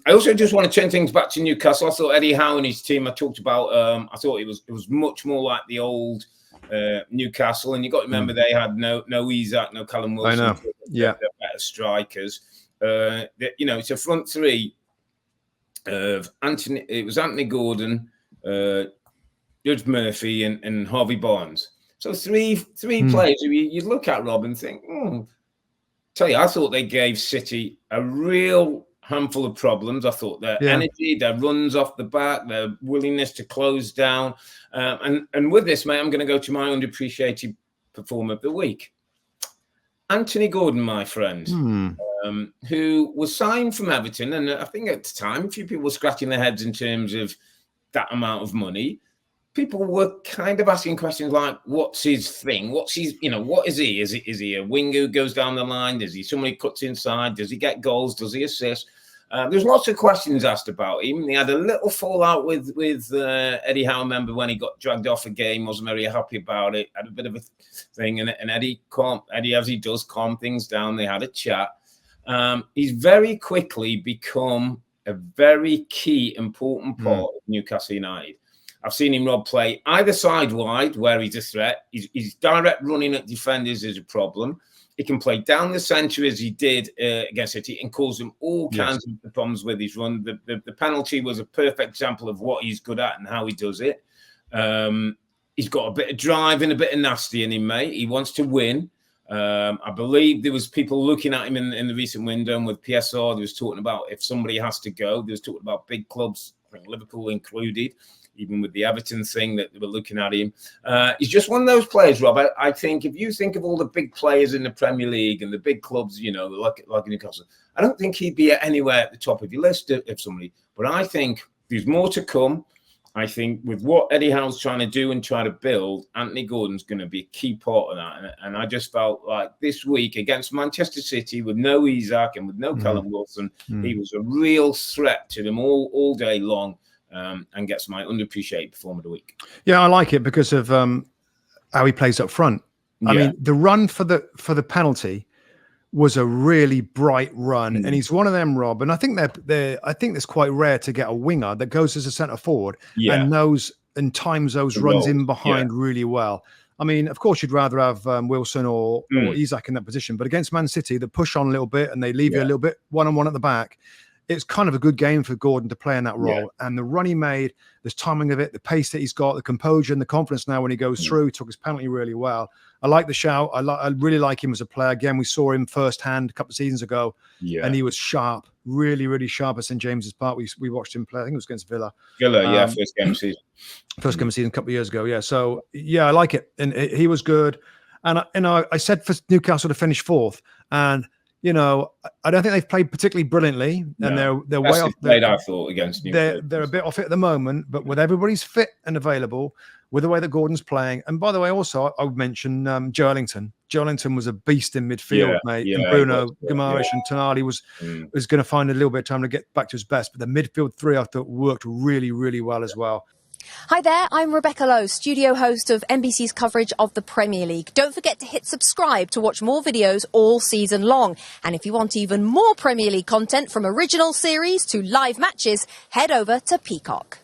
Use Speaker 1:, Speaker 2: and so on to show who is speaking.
Speaker 1: I also just want to turn things back to Newcastle. I thought Eddie Howe and his team I talked about, I thought it was much more like the old Newcastle. And you've got to remember they had no Isak, no Callum Wilson.
Speaker 2: I know.
Speaker 1: They're better strikers. It's a front three of Anthony. It was Anthony Gordon, Judge Murphy, and Harvey Barnes. So three players who you'd look at, Rob, and think, tell you, I thought they gave City a real handful of problems. I thought their energy, their runs off the back, their willingness to close down. And with this, mate, I'm going to go to my underappreciated performer of the week. Anthony Gordon, my friend, who was signed from Everton. And I think at the time, a few people were scratching their heads in terms of that amount of money. People were kind of asking questions like, what's his thing? What is he? Is he a winger who goes down the line? Is he somebody who cuts inside? Does he get goals? Does he assist? There's lots of questions asked about him. He had a little fallout with Eddie Howe, remember, when he got dragged off a game, wasn't very happy about it, had a bit of a thing, and Eddie, as he does, calmed things down. They had a chat. He's very quickly become a very key, important part of Newcastle United. I've seen him, Rob, play either side wide, where he's a threat. His direct running at defenders is a problem. He can play down the centre as he did against City and cause them all kinds of problems with his run. The penalty was a perfect example of what he's good at and how he does it. He's got a bit of drive and a bit of nasty in him, mate. He wants to win. I believe there was people looking at him in the recent window, and with PSR, there was talking about if somebody has to go. There was talking about big clubs, I think Liverpool included, even with the Everton thing that they were looking at him. He's just one of those players, Rob. I think if you think of all the big players in the Premier League and the big clubs, like Newcastle, I don't think he'd be anywhere at the top of your list of somebody. But I think there's more to come. I think with what Eddie Howe's trying to do and try to build, Anthony Gordon's going to be a key part of that. And I just felt like this week against Manchester City with no Isak and with no Callum Wilson, he was a real threat to them all day long. And gets my underappreciated performer of the week. Yeah,
Speaker 2: I like it because of how he plays up front. I mean, the run for the penalty was a really bright run, and he's one of them, Rob. And I think I think it's quite rare to get a winger that goes as a centre forward and knows and times those runs in behind really well. I mean, of course, you'd rather have Wilson or Isak in that position, but against Man City, they push on a little bit and they leave you a little bit one-on-one at the back. It's kind of a good game for Gordon to play in that role. And the run he made, the timing of it, the pace that he's got, the composure and the confidence now when he goes through, he took his penalty really well. I like the shout. I really like him as a player. Again, we saw him firsthand a couple of seasons ago, and he was sharp, really, really sharp at St. James's Park. We watched him play. I think it was against Villa.
Speaker 1: First game of season.
Speaker 2: First game of season a couple of years ago, So, I like it. And he was good. And I said for Newcastle to finish fourth, and I don't think they've played particularly brilliantly, and they're way off.
Speaker 1: I thought against Newcastle.
Speaker 2: They're a bit off it at the moment, but with everybody's fit and available, with the way that Gordon's playing, and by the way, also I would mention Joelinton. Joelinton was a beast in midfield, mate. And Bruno Guimaraes and Tonali was going to find a little bit of time to get back to his best, but the midfield three I thought worked really, really well as well.
Speaker 3: Hi there, I'm Rebecca Lowe, studio host of NBC's coverage of the Premier League. Don't forget to hit subscribe to watch more videos all season long. And if you want even more Premier League content, from original series to live matches, head over to Peacock.